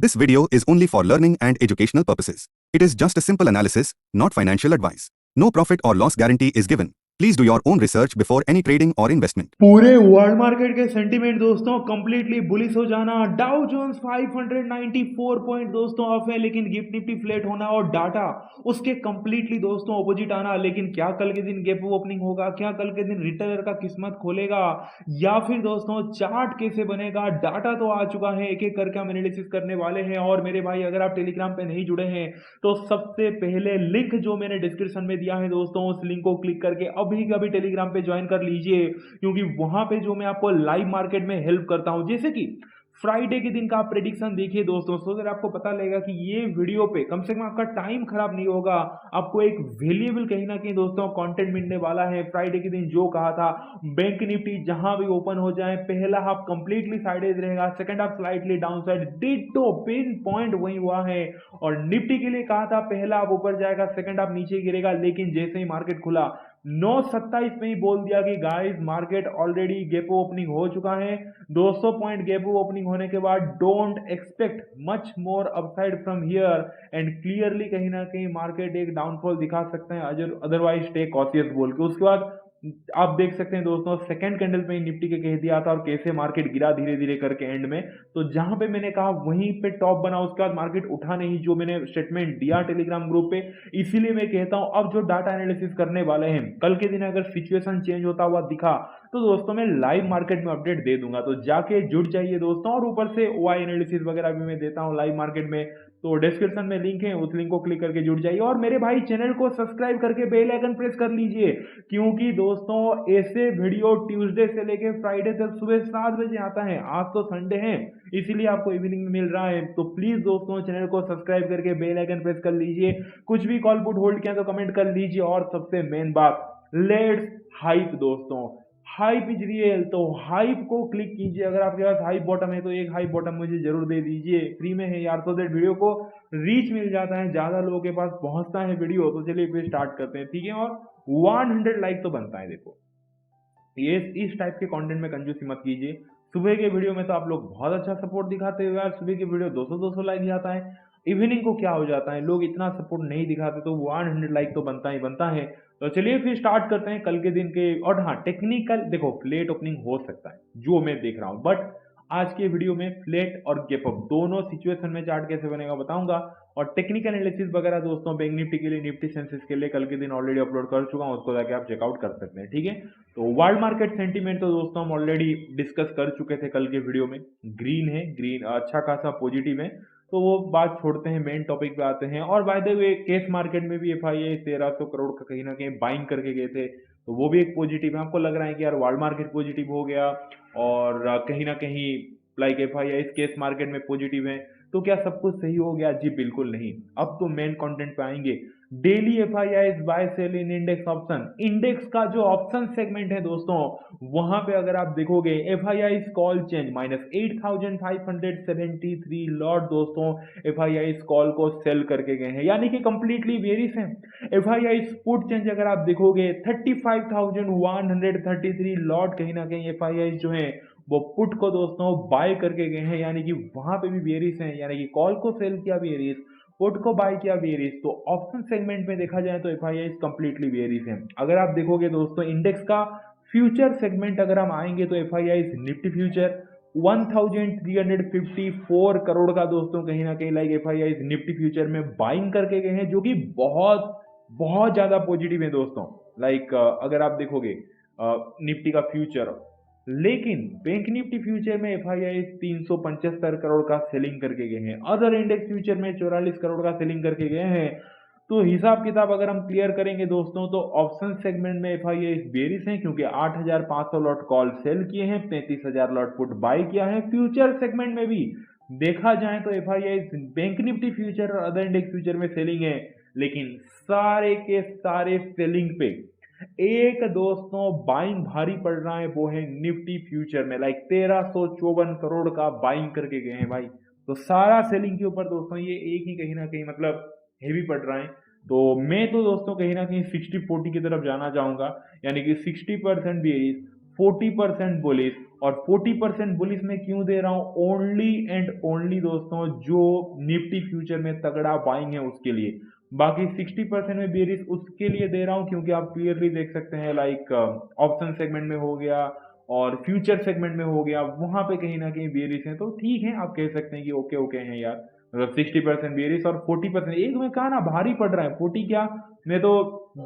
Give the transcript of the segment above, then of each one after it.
This video is only for learning and educational purposes. It is just a simple analysis, not financial advice. No profit or loss guarantee is given. Please do your own research before any trading or investment. पूरे world market के sentiment दोस्तों completely bullish हो जाना। Dow Jones 594 point दोस्तों of है, लेकिन gift Nifty flat होना और डाटा उसके कंप्लीटली दोस्तों ऑपोजिट आना। लेकिन क्या कल के दिन गैप ओपनिंग होगा, क्या कल के दिन रिटेलर का किस्मत खोलेगा, या फिर दोस्तों चार्ट कैसे बनेगा? डाटा तो आ चुका है, एक एक करके हम एनालिसिस करने वाले हैं। और मेरे भाई अगर आप टेलीग्राम पे नहीं जुड़े हैं तो सबसे पहले लिंक जो मैंने डिस्क्रिप्शन में दिया है दोस्तों, उस लिंक को क्लिक करके अभी का भी टेलीग्राम पे ज्वाइन कर लीजिए, क्योंकि वहां पे जो मैं आपको लाइव मार्केट में हेल्प करता हूं, जैसे कि फ्राइडे के दिन का आप प्रेडिक्शन देखिए दोस्तों, सो दैट आपको पता लगेगा कि ये वीडियो पे कम से कम आपका टाइम खराब नहीं होगा, आपको एक वैल्यूएबल कहीं ना कहीं दोस्तों कंटेंट मिलने वाला है। फ्राइडे के दिन जो कहा था, बैंक निफ्टी जहां भी ओपन हो जाए, पहला हाफ कंप्लीटली साइडेज रहेगा, second half slightly down side, ditto pin point वही हुआ है। और निफ्टी के लिए कहा था पहला हाफ ऊपर जाएगा, सेकंड हाफ नीचे गिरेगा, लेकिन जैसे ही मार्केट खुला 9:27 में ही बोल दिया कि guys market already gap opening हो चुका है। 200 पॉइंट गैप ओपनिंग होने के बाद don't expect much more upside from here, and clearly कहीं ना कहीं मार्केट एक डाउनफॉल दिखा सकते हैं, अदरवाइज स्टे कॉशियस बोल के। उसके बाद आप देख सकते हैं दोस्तों सेकंड कैंडल पे निफ्टी के कह दिया था और कैसे मार्केट गिरा धीरे धीरे करके एंड में। तो जहां पे मैंने कहा वहीं पे टॉप बना, उसके बाद मार्केट उठा नहीं, जो मैंने स्टेटमेंट दिया टेलीग्राम ग्रुप पे। इसीलिए मैं कहता हूं अब जो डाटा एनालिसिस करने वाले हैं, कल के दिन अगर सिचुएशन चेंज होता हुआ दिखा तो दोस्तों मैं लाइव मार्केट में अपडेट दे दूंगा, तो जाके जुड़ जाइए दोस्तों। और ऊपर से ओआई एनालिसिस वगैरह भी मैं देता हूं लाइव मार्केट में, तो डिस्क्रिप्शन में लिंक है, उस लिंक को क्लिक करके जुड़ जाइए। और मेरे भाई चैनल को सब्सक्राइब करके बेल आइकन प्रेस कर लीजिए, क्योंकि दोस्तों ऐसे वीडियो ट्यूसडे से लेके फ्राइडे तक सुबह 7 बजे आता है। आज तो संडे है, इसीलिए आपको इवनिंग में मिल रहा है, तो प्लीज दोस्तों चैनल को सब्सक्राइब करके बेल आइकन प्रेस कर लीजिए। कुछ भी कॉल पुट होल्ड किया तो कमेंट कर लीजिए। और सबसे मेन बात, लेट्स हाइप दोस्तों, हाइप इज रियल, तो हाइप को क्लिक कीजिए। अगर आपके पास हाइप बॉटम है तो एक हाइप बॉटम मुझे जरूर दे दीजिए, फ्री में है यार, तो दैट वीडियो को रीच मिल जाता है, ज्यादा लोगों के पास पहुंचता है वीडियो। तो चलिए फिर स्टार्ट करते हैं, ठीक है। और 100 लाइक तो बनता है। देखो ये इस टाइप के कंटेंट में कंजूसी मत कीजिए। सुबह के वीडियो में तो आप लोग बहुत अच्छा सपोर्ट दिखाते हो यार, सुबह के वीडियो 200-200 लाइक जाता है। इवनिंग को क्या हो जाता है, लोग इतना सपोर्ट नहीं दिखाते, तो 100 लाइक तो बनता ही बनता है। तो चलिए फिर स्टार्ट करते हैं कल के दिन के। और हाँ, टेक्निकल देखो फ्लैट ओपनिंग हो सकता है जो मैं देख रहा हूँ, बट आज के वीडियो में फ्लैट और गैप अप दोनों सिचुएशन में चार्ट कैसे बनेगा बताऊंगा। और टेक्निकल एनालिसिस वगैरह दोस्तों बैंक निफ्टी के लिए, निफ्टी सेंसेस के लिए कल के दिन ऑलरेडी अपलोड कर चुका हूं, उसको जाके आप चेकआउट कर सकते हैं, ठीक है। तो वर्ल्ड मार्केट सेंटीमेंट तो दोस्तों हम ऑलरेडी डिस्कस कर चुके थे कल के वीडियो में। ग्रीन है, ग्रीन अच्छा खासा पॉजिटिव है, तो वो बात छोड़ते हैं, मेन टॉपिक पे आते हैं। और by the way case market में भी एफआईआई 1300 करोड़ का कहीं ना कहीं बाइंग करके गए थे, तो वो भी एक पॉजिटिव है। आपको लग रहा है कि यार वर्ल्ड मार्केट पॉजिटिव हो गया और कहीं ना कहीं लाइक एफआईआई केस मार्केट में पॉजिटिव है, तो क्या सब कुछ सही हो गया? जी बिल्कुल नहीं। अब तो मेन कंटेंट पे आएंगे। Daily FII bye sell in index option, index का जो ऑप्शन सेगमेंट है दोस्तों, वहां पे अगर आप देखोगे एफआईआई कॉल चेंज -8573 लॉट दोस्तों एफआईआई कॉल को सेल करके गए हैं, यानी कि कंप्लीटली वेरिस है। एफआईआई पुट चेंज अगर आप देखोगे 35,133 लॉट कहीं ना कहीं एफआईआई जो है वो पुट को दोस्तों बाय करके गए हैं, यानी कि वहां पे भी वेरिस है, यानी कि कॉल को सेल किया वेरिस, पुट को बाय किया वेरिस। तो ऑप्शन सेगमेंट में देखा जाए तो एफआईआई कंप्लीटली वेरिस है। अगर आप देखोगे दोस्तों इंडेक्स का फ्यूचर सेगमेंट अगर हम आएंगे तो एफआईआई निफ्टी फ्यूचर 1354 करोड़ का दोस्तों कहीं ना कहीं लाइक एफआईआई निफ्टी फ्यूचर में बाइंग करके गए हैं, जो कि बहुत बहुत ज्यादा पॉजिटिव है दोस्तों। लाइक अगर आप देखोगे निफ्टी का फ्यूचर, लेकिन बैंक निफ्टी फ्यूचर में एफआईआई 375 करोड़ का सेलिंग करके गए हैं, अदर इंडेक्स फ्यूचर में 44 करोड़ का सेलिंग करके गए हैं। तो हिसाब किताब अगर हम क्लियर करेंगे दोस्तों, तो ऑप्शन सेगमेंट में एफआईआई बेरिस हैं, क्योंकि 8,500 लॉट कॉल सेल किए हैं, 35,000 लॉट पुट बाय किया है। फ्यूचर सेगमेंट में भी देखा जाए तो एफआईआई बैंक निफ्टी फ्यूचर और अदर इंडेक्स फ्यूचर में सेलिंग है, लेकिन सारे के सारे सेलिंग पे एक दोस्तों बाइंग भारी पड़ रहा है, वो है निफ्टी फ्यूचर में, लाइक 1354 करोड़ का बाइंग करके गए हैं भाई। तो सारा सेलिंग के ऊपर दोस्तों ये एक ही कहीं ना कहीं मतलब हेवी पड़ रहा है। तो मैं तो दोस्तों कहीं ना कहीं 60-40 की तरफ जाना चाहूंगा, यानी कि 60% बेरिश, 40% बुलिश और 40% बुलिस में क्यों दे रहा हूं? ओनली एंड ओनली दोस्तों जो निफ्टी फ्यूचर में तगड़ा बाइंग है उसके लिए। बाकी 60% में बेरिश उसके लिए दे रहा हूं क्योंकि आप क्लियरली देख सकते हैं लाइक ऑप्शन सेगमेंट में हो गया और फ्यूचर सेगमेंट में हो गया, वहां पे कहीं ना कहीं बेरिश है। तो ठीक है, आप कह सकते हैं कि ओके ओके हैं यार, मतलब 60% बेरिश और 40%, एक में कहा ना भारी पड़ रहा है 40 क्या, मैं तो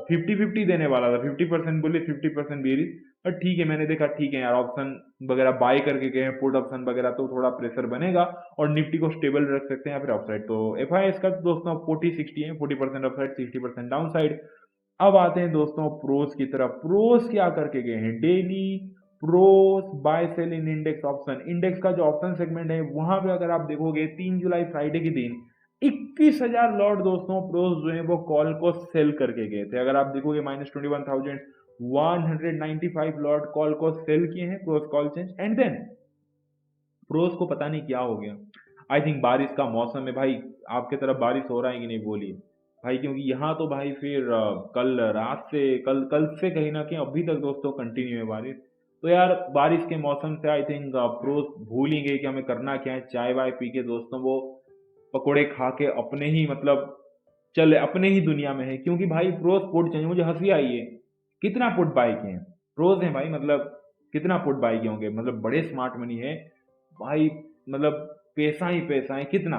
50-50 देने वाला था, 50% बुलिश 50% बेरिश। पर ठीक है, मैंने देखा ठीक है यार, ऑप्शन वगैरह बाय करके गए हैं, पुट ऑप्शन वगैरह, तो थोड़ा प्रेशर बनेगा और निफ्टी को स्टेबल रख सकते हैं या फिर अपसाइड। तो एफआईएस का तो दोस्तों 40-60 है, 40% अपसाइड 60% डाउन साइड। अब आते हैं दोस्तों प्रोस की तरफ। प्रोस क्या करके गए हैं? Daily pros bye sell in index option, index का जो ऑप्शन सेगमेंट है वहां पे अगर आप देखोगे 3 जुलाई फ्राइडे के दिन 21,000 लॉट दोस्तों प्रोस जो है वो कॉल को सेल करके गए थे। अगर आप देखोगे -21,195 लॉट कॉल को सेल किए हैं pros call change. And then pros को पता नहीं क्या हो गया, आई थिंक बारिश का मौसम है भाई। आपके तरफ बारिश हो रहा है कि नहीं बोलिए भाई, क्योंकि यहाँ तो भाई फिर कल रात से कल कल से कहीं ना कहीं अभी तक दोस्तों कंटिन्यू है बारिश। तो यार बारिश के मौसम से आई थिंक प्रोस भूल ही गए कि हमें करना क्या है। चाय वाय पी के दोस्तों वो पकोड़े खा के अपने ही मतलब चले अपने ही दुनिया में है। क्योंकि भाई प्रोस पुट चाहिए, मुझे हंसी आई है, कितना पुट बाय किए हैं प्रोस हैं भाई, मतलब कितना पुट बाय किए होंगे, मतलब बड़े स्मार्ट मनी है भाई, मतलब पैसा ही पैसा है कितना,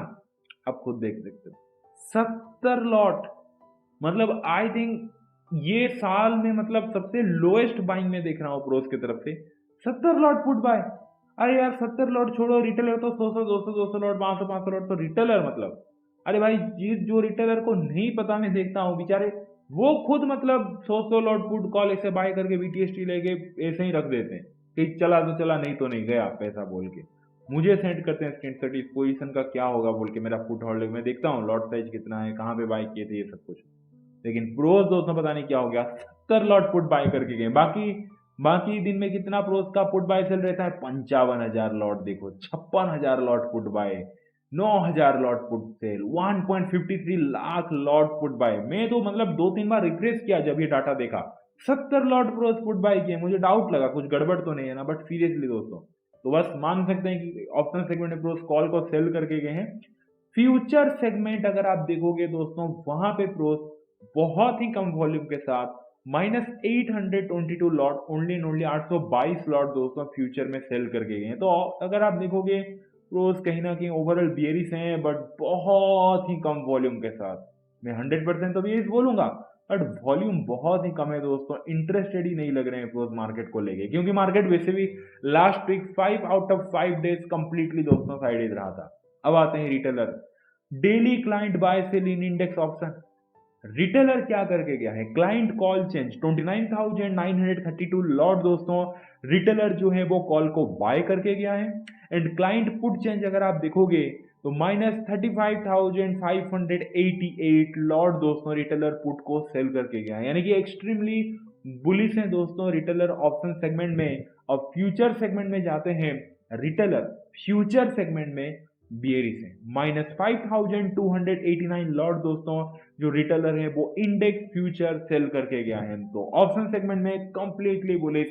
आप खुद देख सकते हो। 70 लॉट, मतलब आई थिंक ये साल में मतलब सबसे लोएस्ट बाइंग में देख रहा हूँ प्रोस की तरफ से। 70 लॉट पुट बाय, अरे यार 70 लॉट छोड़ो, रिटेलर तो 100 200 200 लॉट 500 लॉट, तो रिटेलर मतलब अरे भाई जिस जो रिटेलर को नहीं पता, मैं देखता हूँ बेचारे वो खुद मतलब 100 लॉट पुट कॉल ऐसे बाय करके बीटीएसटी लेके ऐसे ही रख देते हैं कि चला तो चला, नहीं तो नहीं गया पैसा बोल के। मुझे सेंड करते हैं स्क्रीनशॉट इस पोजीशन का क्या होगा बोल के, मेरा फुट होल्ड मैं देखता हूँ लॉट साइज कितना है, कहाँ पे बाय किए थे, ये सब कुछ। लेकिन प्रोस दोस्तों पता नहीं क्या हो गया, 70 लॉट पुट बाय करके गए। बाकी बाकी दिन में कितना प्रोस का पुट बाय सेल रहता है? 55,000 लॉट, देखो 56,000 lot put buy, 9,000 lot put sell, 1.53 lakh lot put buy. मैं तो मतलब 2-3 बार रिफ्रेश किया जब ये डाटा देखा, 70 लॉट प्रोस पुट बाय किए, मुझे डाउट लगा कुछ गड़बड़ तो नहीं है ना, बट सीरियसली दोस्तों तो बस मान सकते हैं कि ऑप्शन सेगमेंट में प्रोस कॉल को सेल करके गए हैं। फ्यूचर सेगमेंट अगर आप देखोगे दोस्तों वहां पे प्रोस बहुत ही कम वॉल्यूम के साथ -822 lot, only and only 822 lot दोस्तों फ्यूचर में सेल करके गए हैं। तो अगर आप देखोगे प्रोस कहीं ना कहीं ओवरऑल बियरिश हैं, बट बहुत ही कम वॉल्यूम के साथ। मैं 100% तो बियरिश बोलूंगा, बट वॉल्यूम बहुत ही कम है दोस्तों, इंटरेस्टेड ही नहीं लग रहे हैं प्रोस मार्केट को लेके, क्योंकि मार्केट वैसे भी last week 5 out of 5 days completely दोस्तों साइड रहा था। अब आते हैं retailer. Daily client buy sell in index option, retailer क्या करके गया है? क्लाइंट कॉल चेंज 29,932 लॉट दोस्तों रिटेलर जो है वो कॉल को बाय करके गया है। एंड क्लाइंट पुट चेंज अगर आप देखोगे तो -35,588 लॉट दोस्तों रिटेलर पुट को सेल करके गया है, यानी कि एक्सट्रीमली बुलिश है दोस्तों रिटेलर ऑप्शन सेगमेंट में। और फ्यूचर सेगमेंट में जाते हैं, रिटेलर फ्यूचर सेगमेंट में बियरिश है, -5,289 लॉट दोस्तों जो रिटेलर है वो इंडेक्स फ्यूचर सेल करके गया है। तो ऑप्शन सेगमेंट में कंप्लीटली बुलिश,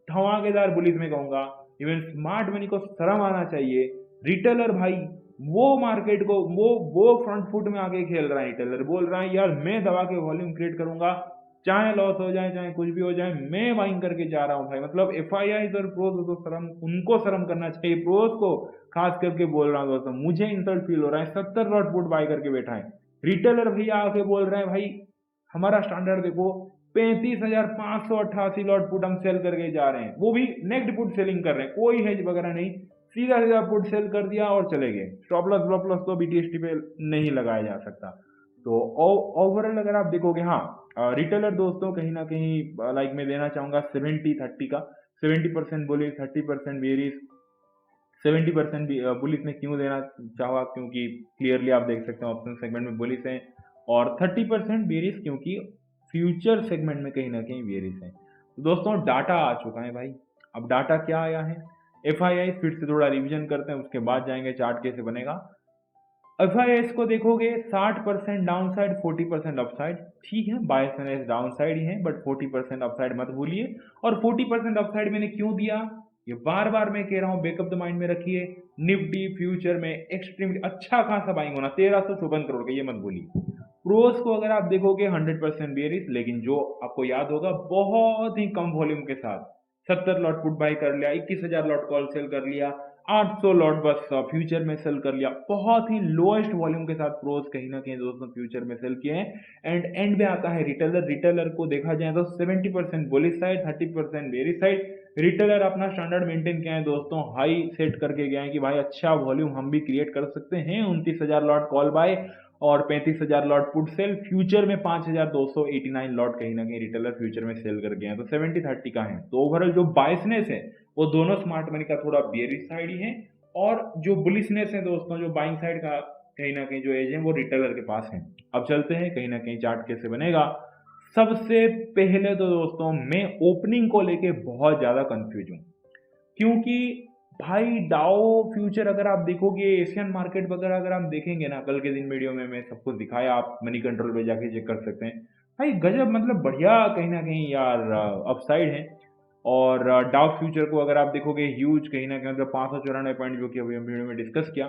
धमाकेदार बुलिश में कहूंगा। इवन स्मार्ट मनी को शर्म आना चाहिए, रिटेलर भाई वो मार्केट को वो फ्रंट फुट में आके खेल रहा है। रिटेलर बोल रहा है यार मैं दबा के वॉल्यूम क्रिएट करूंगा, चाहे लॉस हो जाए चाहे कुछ भी हो जाए, मैं बाइंग करके जा रहा हूँ भाई। मतलब एफआईआई और प्रोस तो शर्म, उनको शर्म करना चाहिए, प्रोस को खास करके बोल रहा हूँ दोस्तों, मुझे इंसल्ट फील हो रहा है। 70 लॉट पुट बाय करके बैठा है रिटेलर भैया, आके बोल रहे हैं भाई हमारा स्टैंडर्ड देखो, 35,588 लॉट पुट हम सेल करके जा रहे हैं, वो भी नेक्ड पुट सेलिंग कर रहे हैं, कोई हेज वगैरह नहीं, सीधा सीधा पुट सेल कर दिया और चले गए। स्टॉप लॉस ब्लॉप लॉस तो बीटीएसटी पे नहीं लगाया जा सकता। तो ओवरऑल अगर आप देखोगे, हाँ रिटेलर दोस्तों कहीं ना कहीं लाइक मैं देना चाहूंगा 70-30 का, 70% बुलिश 30% बेरिश। 70% बुलिश में क्यों देना चाहा, क्योंकि क्लियरली आप देख सकते हैं ऑप्शन सेगमेंट में बुलिश है, और 30% बेरिश क्योंकि फ्यूचर सेगमेंट में कहीं ना कहीं बेरिश है। तो दोस्तों डाटा आ चुका है भाई, अब डाटा क्या आया है, एफआईआई फिर से थोड़ा रिवीजन करते हैं, उसके बाद जाएंगे चार्ट कैसे बनेगा। एफआईएस को देखोगे 60% डाउन साइड 40% अपसाइड, ठीक है बायस एनालिस्ट डाउन साइड ही है, बट 40% अपसाइड मत भूलिए। और 40% अपसाइड मैंने क्यों दिया? ये बार बार मैं कह रहा हूँ, बैकअप द माइंड में रखिए। निफ्टी फ्यूचर में एक्सट्रीमली अच्छा खासा बाइंग होना, 1354 करोड़ का, ये मत भूलिए। प्रोस को अगर आप देखोगे 100% बेरिश, लेकिन जो आपको याद होगा बहुत ही कम वॉल्यूम के साथ 70 लॉट पुट बाई कर लिया, 21,000 लॉट कॉल सेल कर लिया, 800 लॉट बस फ्यूचर में सेल कर लिया। बहुत ही लोएस्ट वॉल्यूम के साथ प्रोस कहीं ना कहीं दोस्तों फ्यूचर में सेल किए हैं। एंड में आता है रिटेलर। रिटेलर को देखा जाए तो 70% bullish side, 30% bearish side. Retailer अपना स्टैंडर्ड मेंटेन किया है दोस्तों, हाई सेट करके गए हैं कि भाई अच्छा वॉल्यूम हम भी क्रिएट कर सकते हैं। 29,000 लॉट कॉल बाय और 35,000 लॉट पुट सेल। फ्यूचर में 5,289 लॉट कहीं ना कहीं रिटेलर फ्यूचर में सेल कर गए हैं, तो 70-30 का है। तो ओवरऑल जो बायसनेस है वो दोनों स्मार्ट मनी का थोड़ा बियरिश साइड ही है, और जो बुलिशनेस है दोस्तों, जो बाइंग साइड का कहीं ना कहीं जो एज है वो रिटेलर के पास है। अब चलते हैं कहीं ना कहीं चार्ट कैसे बनेगा। सबसे पहले तो दोस्तों मैं ओपनिंग को लेके बहुत ज्यादा कंफ्यूज हूँ, क्योंकि भाई डाओ फ्यूचर अगर आप देखोगे, एशियन मार्केट वगैरह अगर आप देखेंगे ना, कल के दिन वीडियो में मैं सब कुछ दिखाया, आप मनी कंट्रोल पे जाके चेक कर सकते हैं। भाई गजब, मतलब बढ़िया कहीं ना कहीं यार अपसाइड है। और डाउ फ्यूचर को अगर आप देखोगे ह्यूज कहीं ना कहीं, मतलब 594 पॉइंट जो कि अभी हम वीडियो में डिस्कस किया,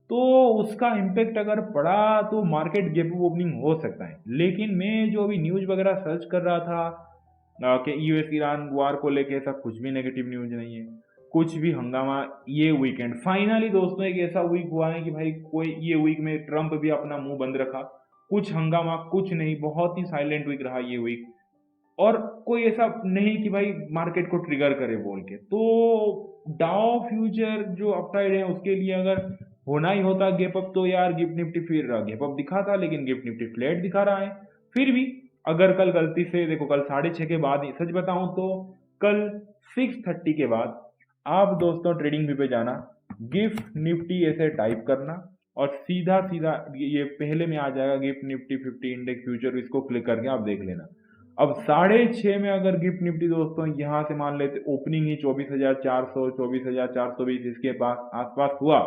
तो उसका इम्पेक्ट अगर पड़ा तो मार्केट गैप ओपनिंग हो सकता है। लेकिन मैं जो अभी न्यूज वगैरह सर्च कर रहा था कि यूएस ईरान वार को लेके ऐसा कुछ भी नेगेटिव न्यूज नहीं है, कुछ भी हंगामा। ये वीकेंड फाइनली दोस्तों एक ऐसा वीक हुआ है कि भाई कोई, ये वीक में ट्रंप भी अपना मुंह बंद रखा, कुछ हंगामा कुछ नहीं, बहुत ही साइलेंट वीक रहा ये वीक। और कोई ऐसा नहीं कि भाई मार्केट को ट्रिगर करे बोल के। तो डाउ फ्यूचर जो अपसाइड है उसके लिए अगर होना ही होता गैप अप, तो यार गिफ्ट निफ्टी फिर गैप अप दिखा था, लेकिन गिफ्ट निफ्टी फ्लैट दिखा रहा है। फिर भी अगर कल गलती से देखो, कल 6:30 के बाद ही सच बताऊं तो कल 6:30 के बाद आप दोस्तों ट्रेडिंग व्यू पे जाना, गिफ्ट निफ्टी ऐसे टाइप करना और सीधा सीधा ये पहले में आ जाएगा गिफ्ट निफ्टी 50 इंडेक्स फ्यूचर, इसको क्लिक करके आप देख लेना। अब 6:30 में अगर गिफ्ट निफ्टी दोस्तों यहाँ से मान लेते ओपनिंग ही 24,400 24,420 इसके पास आसपास हुआ,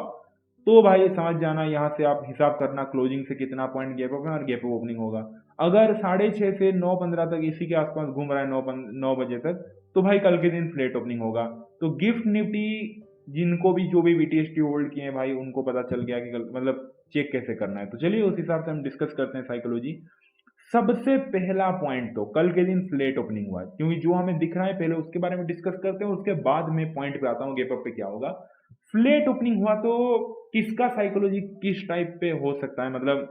तो भाई समझ जाना, यहाँ से आप हिसाब करना क्लोजिंग से कितना पॉइंट गैप अप है और गैप अप ओपनिंग होगा। अगर 6:30 से 9:15 तक इसी के आसपास घूम रहा है, 9 बजे तक, तो भाई कल के दिन फ्लैट ओपनिंग होगा। तो गिफ्ट निफ्टी जिनको भी जो भी बीटीएसटी होल्ड किए हैं भाई, उनको पता चल गया कि मतलब चेक कैसे करना है। तो चलिए उस हिसाब से हम डिस्कस करते हैं साइकोलॉजी। सबसे पहला पॉइंट तो कल के दिन फ्लैट ओपनिंग हुआ है, क्योंकि जो हमें दिख रहा है पहले उसके बारे में डिस्कस करते हैं, उसके बाद में पॉइंट पे आता हूँ गैप अप पे क्या होगा। फ्लैट ओपनिंग हुआ तो किसका साइकोलॉजी किस टाइप पे हो सकता है, मतलब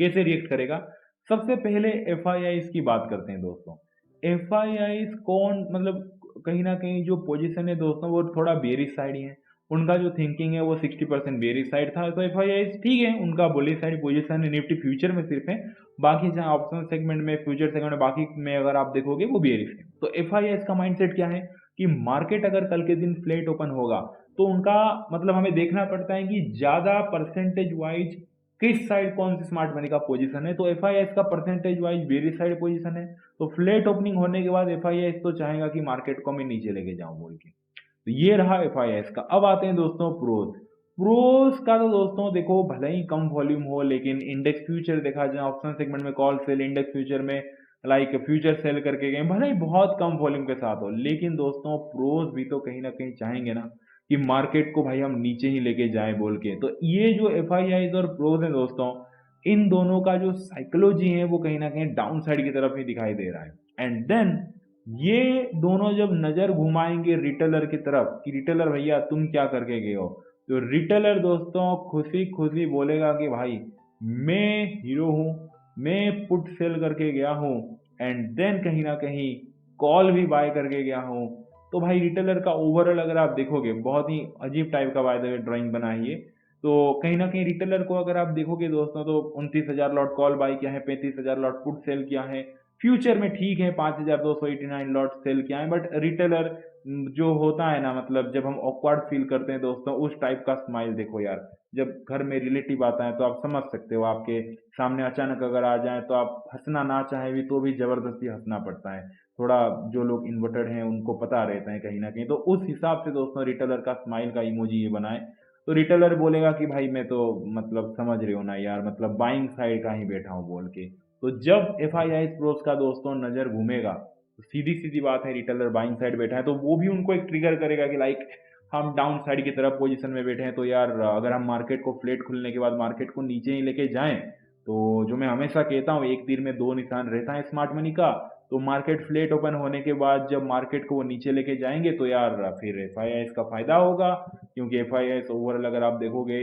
कैसे रिएक्ट करेगा। सबसे पहले एफआईआईस की बात करते हैं दोस्तों। एफआईआईस कौन, मतलब कहीं ना कहीं जो पोजीशन है दोस्तों वो थोड़ा बेरिश साइड ही है। उनका जो थिंकिंग है वो 60% बेरिश साइड था, तो एफआईआईस ठीक है, उनका बुलिश साइड पोजीशन है निफ्टी फ्यूचर में सिर्फ है। बाकी जहाँ ऑप्शन सेगमेंट में, फ्यूचर सेगमेंट में, बाकी में अगर आप देखोगे वो बेरिश है। तो एफआईआईस का माइंडसेट क्या है कि मार्केट अगर कल के दिन फ्लैट ओपन होगा तो उनका मतलब हमें देखना पड़ता है कि ज्यादा परसेंटेज वाइज किस साइड कौन सी स्मार्ट मनी का पोजीशन है। तो एफआईएस का percentage wise bearish side position है, तो फ्लैट ओपनिंग होने के बाद एफआईएस तो चाहेगा कि मार्केट को मैं नीचे लेके जाऊं बोल के। तो ये रहा एफआईएस का। अब आते हैं दोस्तों प्रोस। प्रोस का तो दोस्तों देखो भले ही कम वॉल्यूम हो, लेकिन इंडेक्स फ्यूचर देखा जाए, ऑप्शन सेगमेंट में कॉल सेल, इंडेक्स फ्यूचर में लाइक फ्यूचर सेल करके गए, भले ही बहुत कम वॉल्यूम के साथ हो, लेकिन दोस्तों प्रोस भी तो कहीं ना कहीं चाहेंगे ना कि मार्केट को भाई हम नीचे ही लेके जाएं बोल के। तो ये जो एफ आई आईज और प्रोज है दोस्तों, इन दोनों का जो साइकोलॉजी है वो कहीं ना कहीं डाउन साइड की तरफ ही दिखाई दे रहा है। एंड देन ये दोनों जब नजर घुमाएंगे रिटेलर की तरफ कि रिटेलर भैया तुम क्या करके गए हो, तो रिटेलर दोस्तों खुशी खुशी बोलेगा कि भाई मैं हीरो हूं, मैं पुट सेल करके गया हूं, एंड देन कहीं ना कहीं कॉल भी बाय करके गया हूं। तो भाई रिटेलर का ओवरऑल अगर आप देखोगे बहुत ही अजीब टाइप का बाय द वे ड्राइंग बना है ये। तो कहीं ना कहीं रिटेलर को अगर आप देखोगे दोस्तों, तो 29,000 लॉट कॉल बाय किया है, 35,000 लॉट पुट सेल किया है। फ्यूचर में ठीक है 5,289 लॉट सेल किया है, बट रिटेलर जो होता है ना, मतलब जब हम ऑकवर्ड फील करते हैं दोस्तों, उस टाइप का स्माइल देखो यार। जब घर में रिलेटिव आता है तो आप समझ सकते हो, आपके सामने अचानक अगर आ जाए तो आप हंसना ना चाहे भी तो भी जबरदस्ती हंसना पड़ता है। थोड़ा जो लोग इन्वर्टेड हैं उनको पता रहता है कहीं ना कहीं, तो उस हिसाब से दोस्तों रिटेलर का स्माइल का इमोजी ये बनाए। तो रिटेलर बोलेगा कि भाई मैं तो मतलब समझ रहे हो ना यार, मतलब बाइंग साइड का ही बैठा हूँ बोल के। तो जब एफ आई आई प्रोस का दोस्तों नजर घूमेगा सीधी सीधी बात है, रिटेलर बाइंग साइड बैठा है तो वो भी उनको एक ट्रिगर करेगा कि लाइक हम डाउन साइड की तरफ पोजीशन में बैठे हैं, तो यार अगर हम मार्केट को फ्लैट खुलने के बाद मार्केट को नीचे ही लेके जाएं, तो जो मैं हमेशा कहता हूँ एक तीर में दो निशान रहता है स्मार्ट मनी का। तो मार्केट फ्लैट ओपन होने के बाद जब मार्केट को वो नीचे लेके जाएंगे तो यार फिर एफ का फायदा होगा, क्योंकि एफ ओवरऑल अगर आप देखोगे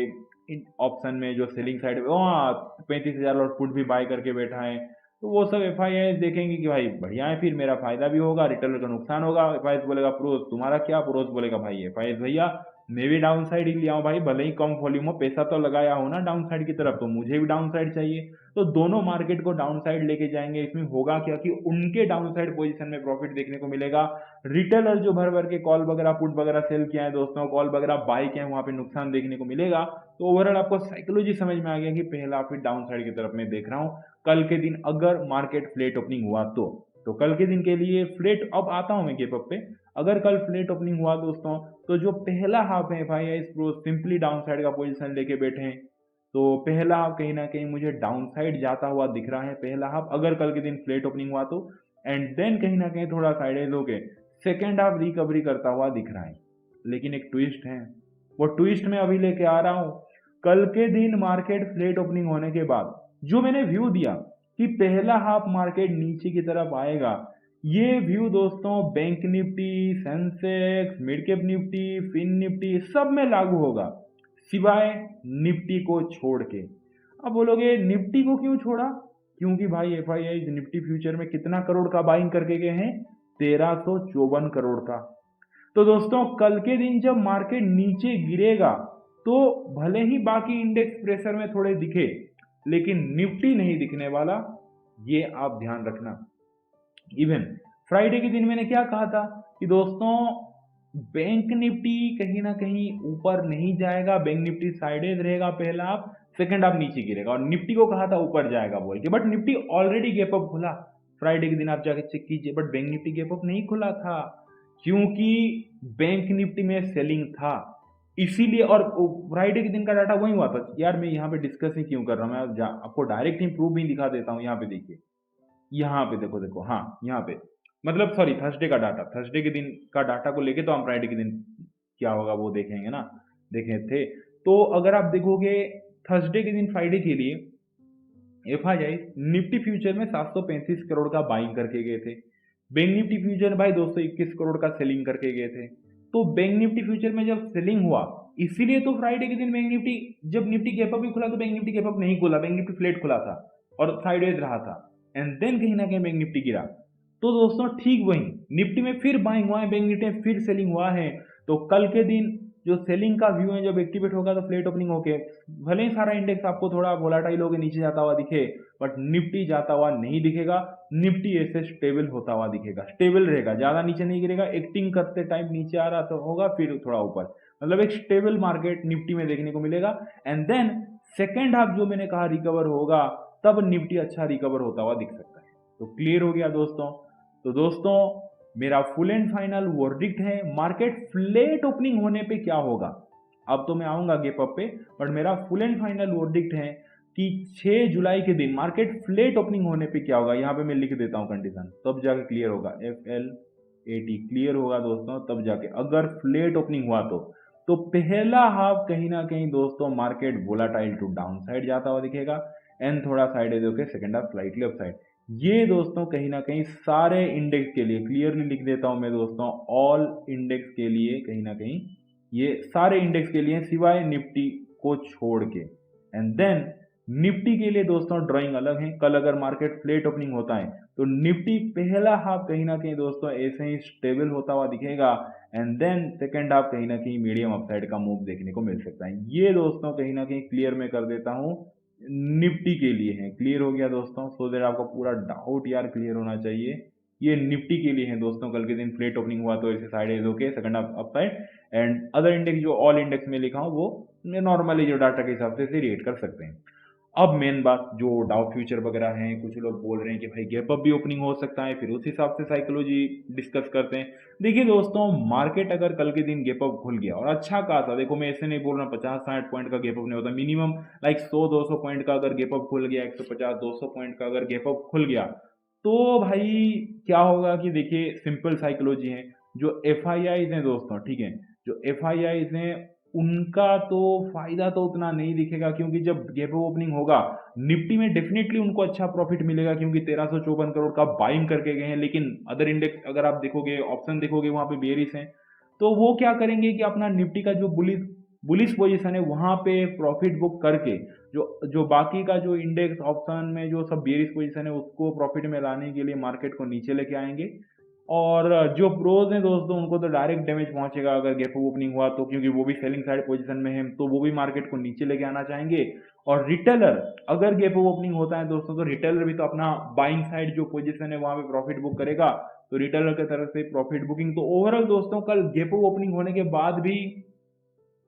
ऑप्शन में जो सेलिंग साइड में वहाँ 35,000 और पुट भी बाय करके बैठा है, तो वो सब एफ देखेंगे कि भाई बढ़िया है, फिर मेरा फायदा भी होगा, रिटेलर का नुकसान होगा। एफ बोलेगा प्रोस तुम्हारा क्या, प्रोस बोलेगा भाई एफ भैया मैं भी डाउन साइड ही लिया हूँ भाई, भले ही कम वॉल्यूम हो, पैसा तो लगाया हो ना डाउन साइड की तरफ, तो मुझे भी डाउन साइड चाहिए। तो दोनों मार्केट को डाउन साइड लेके जाएंगे। इसमें होगा क्या कि उनके डाउन साइड पोजीशन में प्रॉफिट देखने को मिलेगा। रिटेलर जो भर भर के कॉल वगैरह पुट वगैरह सेल किया है दोस्तों, कॉल वगैरह बाय किया है, वहां पे नुकसान देखने को मिलेगा। तो ओवरऑल आपको साइकोलॉजी समझ में आ गया कि पहला फिर डाउन साइड की तरफ मैं देख रहा हूँ। कल के दिन अगर मार्केट फ्लैट ओपनिंग हुआ तो कल के दिन के लिए फ्लैट, अब आता हूं मैं गेप अप पे। अगर कल फ्लैट ओपनिंग हुआ दोस्तों, तो जो पहला हाफ है F pro simply down side का पोजीशन लेके बैठे हैं, तो पहला हाफ कहीं ना कहीं मुझे डाउन साइड जाता हुआ दिख रहा है पहला हाफ, अगर कल के दिन फ्लैट ओपनिंग हुआ तो। एंड देन कहीं ना कहीं थोड़ा साइडेज होके सेकेंड हाफ रिकवरी करता हुआ दिख रहा है। लेकिन एक ट्विस्ट है, वो ट्विस्ट मैं अभी लेके आ रहा हूं। कल के दिन मार्केट फ्लैट ओपनिंग होने के बाद जो मैंने व्यू दिया कि पहला हाफ मार्केट नीचे की तरफ आएगा, ये व्यू दोस्तों Bank Nifty, Sensex, mid cap Nifty, Fin Nifty सब में लागू होगा, सिवाय निफ्टी को छोड़ के। अब बोलोगे निफ्टी को क्यों छोड़ा? क्योंकि भाई एफ निफ्टी फ्यूचर में कितना करोड़ का बाइंग करके गए हैं? 1354 करोड़ का। तो दोस्तों कल के दिन जब मार्केट नीचे गिरेगा तो भले ही बाकी इंडेक्स प्रेशर में थोड़े दिखे, लेकिन निफ्टी नहीं दिखने वाला, ये आप ध्यान रखना। इवन फ्राइडे के दिन मैंने क्या कहा था कि दोस्तों बैंक निफ्टी कहीं ना कहीं ऊपर नहीं जाएगा, बैंक निफ्टी साइडेज रहेगा पहला हाफ, सेकंड हाफ नीचे गिरेगा, और निफ्टी को कहा था ऊपर जाएगा बोल के, but Nifty already gap up खुला। फ्राइडे के दिन आप जाके चेक कीजिए, but bank Nifty gap up नहीं खुला था, क्योंकि बैंक निफ्टी में सेलिंग था इसीलिए। और फ्राइडे के दिन का डाटा वही हुआ था यार, मैं यहाँ पे डिस्कस ही क्यों कर रहा हूँ, मैं आपको डायरेक्ट ही प्रूफ भी दिखा देता हूँ। यहाँ पे देखिए, यहाँ पे देखो देखो, हाँ यहाँ पे, मतलब सॉरी थर्सडे का डाटा, थर्सडे के दिन का डाटा को लेके तो हम फ्राइडे के दिन क्या होगा वो देखेंगे ना, देखे थे। तो अगर आप देखोगे थर्सडे के दिन फ्राइडे के लिए एफ निफ्टी फ्यूचर में 735 करोड़ का बाइंग करके गए थे, बैंक निफ्टी फ्यूचर भाई 221 करोड़ का सेलिंग करके गए थे। तो बैंक निफ्टी फ्यूचर में जब सेलिंग हुआ, इसीलिए तो फ्राइडे के दिन बैंक निफ्टी, जब निफ्टी गैप अप भी खुला तो बैंक निफ्टी गैप अप नहीं खुला, बैंक निफ्टी फ्लैट खुला था और साइडवेज रहा था। एंड देन कहीं ना कहीं बैंक निफ्टी गिरा। तो दोस्तों ठीक वही निफ्टी में फिर बाइंग हुआ है, बैंक निफ्टी में फिर सेलिंग हुआ है। तो कल के दिन जो सेलिंग का व्यू है जब एक्टिवेट होगा तो फ्लैट ओपनिंग होके भले ही सारा इंडेक्स आपको थोड़ा वोलाटाइल होकर नीचे जाता हुआ दिखे, बट निफ्टी जाता हुआ नहीं दिखेगा। निफ्टी ऐसे स्टेबल होता हुआ दिखेगा, स्टेबल रहेगा, ज्यादा नीचे नहीं गिरेगा, एक्टिंग करते टाइम नीचे आ रहा तो होगा फिर थोड़ा ऊपर, मतलब एक स्टेबल मार्केट निफ्टी में देखने को मिलेगा। एंड देन सेकेंड हाफ जो मैंने कहा रिकवर होगा, तब निफ्टी अच्छा रिकवर होता हुआ दिख सकता है। तो क्लियर हो गया दोस्तों। तो दोस्तों मेरा फुल एंड फाइनल वर्डिक्ट है, मार्केट फ्लैट ओपनिंग होने पे क्या होगा, अब तो मैं आऊंगा गेप अप पे, बट मेरा फुल एंड फाइनल वर्डिक्ट है कि 6 जुलाई के दिन मार्केट फ्लैट ओपनिंग होने पे क्या होगा। यहां पे मैं लिख देता हूं कंडीशन, तब जाके क्लियर होगा, FLAT क्लियर होगा दोस्तों, तब जाके अगर फ्लैट ओपनिंग हुआ तो पहला हाफ कहीं ना कहीं दोस्तों market volatile to down side जाता हुआ दिखेगा, एंड थोड़ा साइड होकर second half slightly up side. ये दोस्तों कहीं ना कहीं सारे इंडेक्स के लिए क्लियरली लिख देता हूं मैं दोस्तों, ऑल इंडेक्स के लिए कहीं ना कहीं ये सारे इंडेक्स के लिए सिवाय निफ्टी को छोड़ के। एंड देन निफ्टी के लिए दोस्तों ड्राइंग अलग है। कल अगर मार्केट फ्लैट ओपनिंग होता है तो निफ्टी पहला हाफ कहीं ना कहीं दोस्तों ऐसे ही स्टेबल होता हुआ दिखेगा, एंड देन सेकेंड हाफ कहीं ना कहीं मीडियम अपसाइड का मूव देखने को मिल सकता है। ये दोस्तों कहीं ना कहीं क्लियर मैं कर देता हूं, निफ्टी के लिए है। क्लियर हो गया दोस्तों, सो दैट आपको पूरा डाउट यार क्लियर होना चाहिए। ये निफ्टी के लिए है दोस्तों, कल के दिन फ्लैट ओपनिंग हुआ तो ऐसे साइड होके second up side, and other index जो ऑल इंडेक्स में लिखा हूँ वो नॉर्मली जो डाटा के हिसाब से रिएट कर सकते हैं। अब मेन बात जो डाउ फ्यूचर वगैरह हैं, कुछ लोग बोल रहे हैं कि भाई गैप अप भी ओपनिंग हो सकता है, फिर उस हिसाब से साइकोलॉजी डिस्कस करते हैं। देखिए दोस्तों मार्केट अगर कल के दिन गैप अप खुल गया और अच्छा खासा, देखो मैं ऐसे नहीं बोल रहा 50-60 पॉइंट का गैप अप नहीं होता, मिनिमम लाइक 100-200 पॉइंट का अगर गैप अप खुल गया, 150-200 पॉइंट का अगर गैप अप खुल गया, तो भाई क्या होगा कि देखिए सिंपल साइकोलॉजी है, जो एफ आई आईज हैं दोस्तों, ठीक है, जो एफ आई आईज हैं उनका तो फायदा तो उतना नहीं दिखेगा, क्योंकि जब गैप ओपनिंग होगा निफ्टी में डेफिनेटली उनको अच्छा प्रॉफिट मिलेगा, क्योंकि 1354 करोड़ का बाइंग करके गए हैं। लेकिन अदर इंडेक्स अगर आप देखोगे, ऑप्शन देखोगे, वहां पे बेरिस हैं, तो वो क्या करेंगे कि अपना निफ्टी का जो बुलिश बुलिश पोजीशन है वहां पे प्रॉफिट बुक करके जो जो बाकी का जो इंडेक्स ऑप्शन में जो सब बेरिश पोजीशन है उसको प्रॉफिट में लाने के लिए मार्केट को नीचे लेके आएंगे। और जो प्रोज हैं दोस्तों उनको तो डायरेक्ट डैमेज पहुंचेगा अगर गैप ओपनिंग हुआ तो, क्योंकि वो भी सेलिंग साइड पोजीशन में है, तो वो भी मार्केट को नीचे लेके आना चाहेंगे। और रिटेलर अगर गैप ओपनिंग होता है दोस्तों, तो रिटेलर भी तो अपना बाइंग साइड जो पोजीशन है वहां पे प्रॉफिट बुक करेगा, तो रिटेलर की तरफ से प्रॉफिट बुकिंग। तो ओवरऑल दोस्तों कल गैप ओपनिंग होने के बाद भी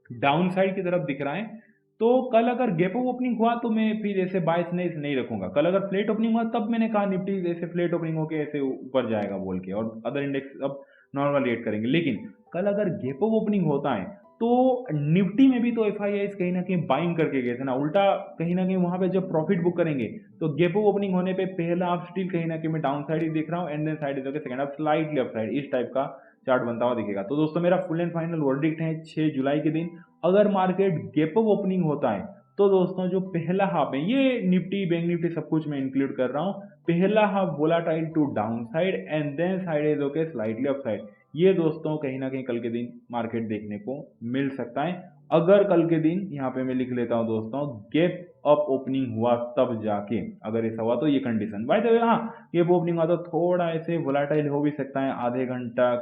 डाउन साइड की तरफ दिख रहा है। तो कल अगर गैप ओपनिंग हुआ तो मैं फिर ऐसे बायस नहीं रखूंगा। कल अगर फ्लैट ओपनिंग हुआ तब मैंने कहा निफ्टी ऐसे फ्लैट ओपनिंग होके ऐसे ऊपर जाएगा बोल के, और अदर इंडेक्स अब नॉर्मल रेट करेंगे। लेकिन कल अगर गैप ओपनिंग होता है तो निफ्टी में भी तो एफ आई कहीं ना कहीं बाइंग करके गए थे ना, उल्टा कहीं ना कहीं वहां पे जब प्रॉफिट बुक करेंगे तो गैप ओपनिंग होने पे पहला आप स्टिल कहीं ना कहीं मैं डाउन साइड ही देख रहा हूँ, and then side is second आप स्लाइटली अप साइड, इस टाइप का चार्ट बनता हुआ दिखेगा। तो दोस्तों मेरा फुल एंड फाइनल वर्डिक्ट है 6 जुलाई के दिन अगर मार्केट गैप अप ओपनिंग होता है तो दोस्तों जो पहला हाफ है, ये निफ्टी बैंक निफ्टी सब कुछ मैं इंक्लूड कर रहा हूँ, पहला half volatile to down side and then side is okay slightly up side, ये दोस्तों कहीं ना कहीं कल के दिन मार्केट देखने को मिल सकता है। अगर कल के दिन यहाँ पे मैं लिख लेता हूँ दोस्तों गैप अप ओपनिंग हुआ तब जाके, अगर ऐसा हुआ तो ये कंडीशन बाय द वे, हाँ गैप ओपनिंग हुआ तो थोड़ा ऐसे वोलाटाइल हो भी सकता है आधे घंटा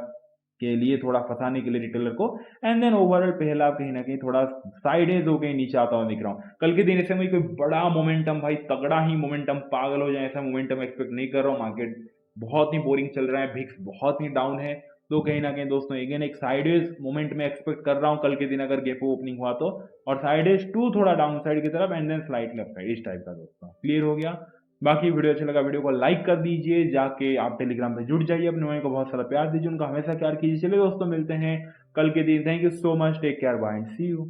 के लिए, थोड़ा फंसाने के लिए रिटेलर को, एंड देन ओवरऑल पहला कहीं ना कहीं थोड़ा साइडेज हो गई नीचे आता हुआ दिख रहा हूँ। कल के दिन ऐसे में कोई बड़ा मोमेंटम, भाई तगड़ा ही मोमेंटम, पागल हो जाए ऐसा मोमेंटम एक्सपेक्ट नहीं कर रहा हूँ। मार्केट बहुत ही बोरिंग चल रहा है, भिक्स बहुत ही डाउन है, तो कहीं ना कहीं दोस्तों अगेन एक साइडेज मोमेंट में एक्सपेक्ट कर रहा हूँ कल के दिन अगर गैप ओपनिंग हुआ तो, और साइडेज टू थोड़ा डाउन साइड की तरफ and then slight left side, इस टाइप का दोस्तों क्लियर हो गया। बाकी वीडियो अच्छा लगा वीडियो को लाइक कर दीजिए, जाके आप टेलीग्राम पे जुड़ जाइए, अपने भाई को बहुत सारा प्यार दीजिए, उनका हमेशा प्यार कीजिए। चलिए दोस्तों मिलते हैं कल के दिन, thank you so much, take care, bye, see you.